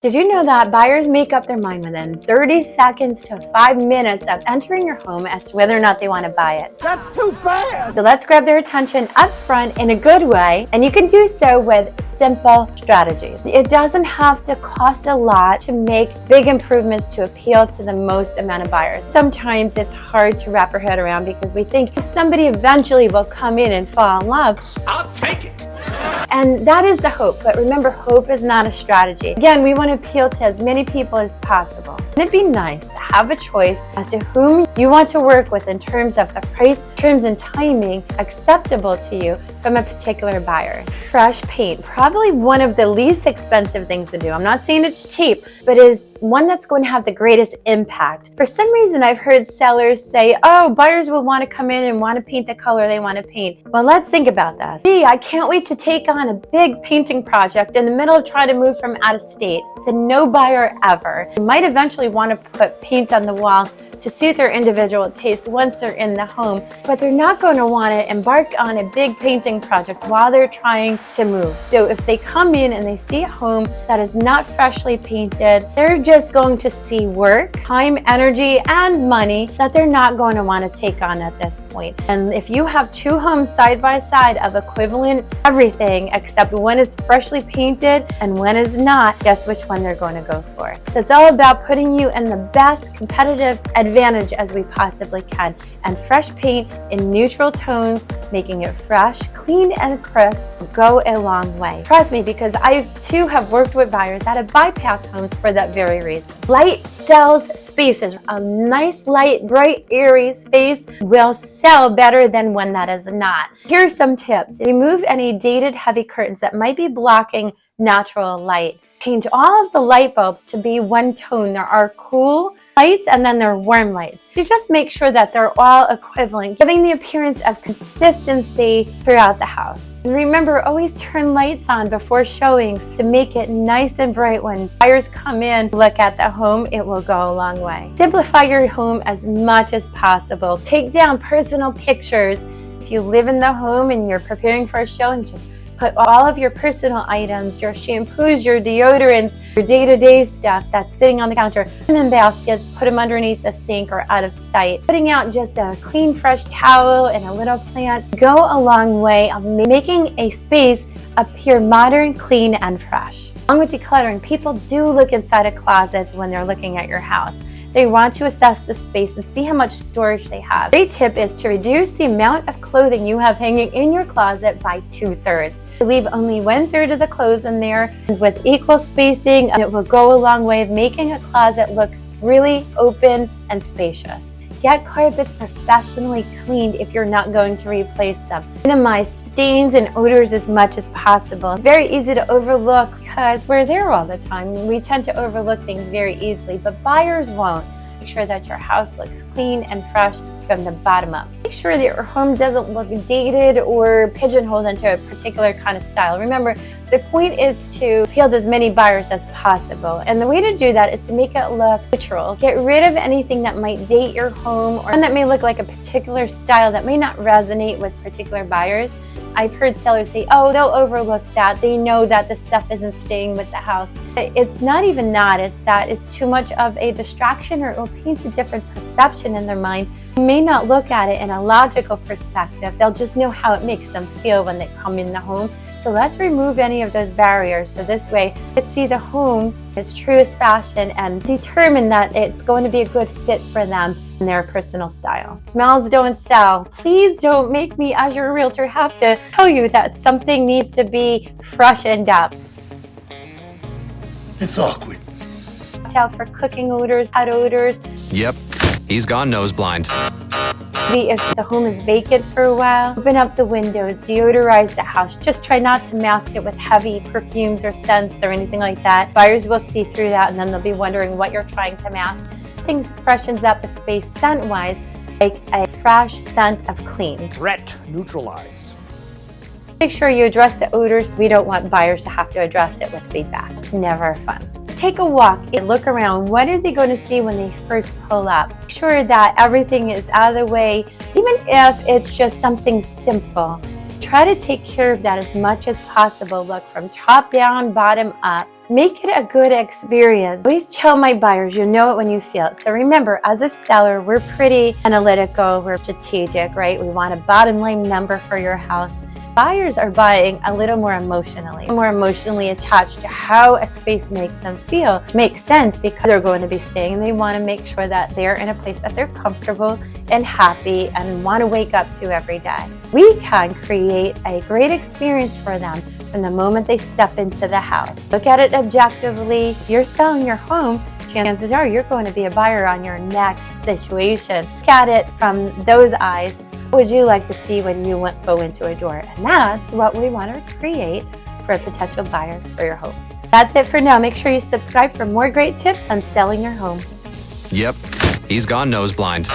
Did you know that buyers make up their mind within 30 seconds to 5 minutes of entering your home as to whether or not they want to buy it? That's too fast! So let's grab their attention up front in a good way, and you can do so with simple strategies. It doesn't have to cost a lot to make big improvements to appeal to the most amount of buyers. Sometimes it's hard to wrap our head around because we think somebody eventually will come in and fall in love. I'll take it! And that is the hope, but remember, hope is not a strategy. Again, we want to appeal to as many people as possible. Wouldn't it be nice to have a choice as to whom you want to work with in terms of the price, terms, and timing acceptable to you from a particular buyer? Fresh paint, probably one of the least expensive things to do. I'm not saying it's cheap, but is one that's going to have the greatest impact. For some reason, I've heard sellers say, oh, buyers will want to come in and want to paint the color they want to paint. Well, let's think about that. See, I can't wait to take on a big painting project in the middle of trying to move from out of state. It's a no buyer ever. You might eventually want to put paint on the wall to suit their individual taste once they're in the home, but they're not going to want to embark on a big painting project while they're trying to move. So if they come in and they see a home that is not freshly painted, they're just going to see work, time, energy, and money that they're not going to want to take on at this point. And if you have two homes side by side of equivalent everything except one is freshly painted and one is not, guess which one they're going to go for. So it's all about putting you in the best competitive advantage as we possibly can, and fresh paint in neutral tones, making it fresh, clean, and crisp will go a long way. Trust me, because I too have worked with buyers that have bypassed homes for that very reason. Light sells spaces. A nice, light, bright, airy space will sell better than one that is not. Here are some tips. Remove any dated heavy curtains that might be blocking natural light. Change all of the light bulbs to be one tone. There are cool lights and then there are warm lights. You just make sure that they're all equivalent, giving the appearance of consistency throughout the house. And remember, always turn lights on before showings to make it nice and bright. When buyers come in, look at the home, it will go a long way. Simplify your home as much as possible. Take down personal pictures. If you live in the home and you're preparing for a showing, just put all of your personal items, your shampoos, your deodorants, your day-to-day stuff that's sitting on the counter, put them in baskets, put them underneath the sink or out of sight. Putting out just a clean, fresh towel and a little plant go a long way of making a space appear modern, clean, and fresh. Along with decluttering, people do look inside of closets when they're looking at your house. They want to assess the space and see how much storage they have. A great tip is to reduce the amount of clothing you have hanging in your closet by 2/3. Leave only 1/3 of the clothes in there with equal spacing, and it will go a long way of making a closet look really open and spacious. Get carpets professionally cleaned if you're not going to replace them. Minimize stains and odors as much as possible. It's very easy to overlook because we're there all the time. We tend to overlook things very easily, but buyers won't. Make sure that your house looks clean and fresh from the bottom up. Make sure that your home doesn't look dated or pigeonholed into a particular kind of style. Remember, the point is to appeal to as many buyers as possible. And the way to do that is to make it look neutral. Get rid of anything that might date your home or that may look like a particular style that may not resonate with particular buyers. I've heard sellers say, oh, they'll overlook that. They know that the stuff isn't staying with the house. It's not even that. It's that it's too much of a distraction, or it will paint a different perception in their mind. They may not look at it in a logical perspective. They'll just know how it makes them feel when they come in the home. So let's remove any of those barriers. So this way, let's see the home as true as fashion and determine that it's going to be a good fit for them and their personal style. Smells don't sell. Please don't make me, as your realtor, have to tell you that something needs to be freshened up. It's awkward. Watch out for cooking odors, hot odors. Yep, he's gone nose blind. Maybe if the home is vacant for a while, open up the windows, deodorize the house. Just try not to mask it with heavy perfumes or scents or anything like that. Buyers will see through that, and then they'll be wondering what you're trying to mask. Things freshens up the space scent-wise, like a fresh scent of clean. Threat neutralized. Make sure you address the odors. We don't want buyers to have to address it with feedback. It's never fun. Take a walk and look around. What are they going to see when they first pull up? Make sure that everything is out of the way, even if it's just something simple. Try to take care of that as much as possible. Look from top down, bottom up. Make it a good experience. I always tell my buyers, you know it when you feel it. So remember, as a seller, we're pretty analytical, we're strategic, right? We want a bottom line number for your house. Buyers are buying a little more emotionally attached to how a space makes them feel. Makes sense because they're going to be staying and they want to make sure that they're in a place that they're comfortable and happy and want to wake up to every day. We can create a great experience for them from the moment they step into the house. Look at it objectively. If you're selling your home, chances are you're going to be a buyer on your next situation. Look at it from those eyes. What would you like to see when you go into a door? And that's what we want to create for a potential buyer for your home. That's it for now. Make sure you subscribe for more great tips on selling your home. Yep, he's gone nose blind.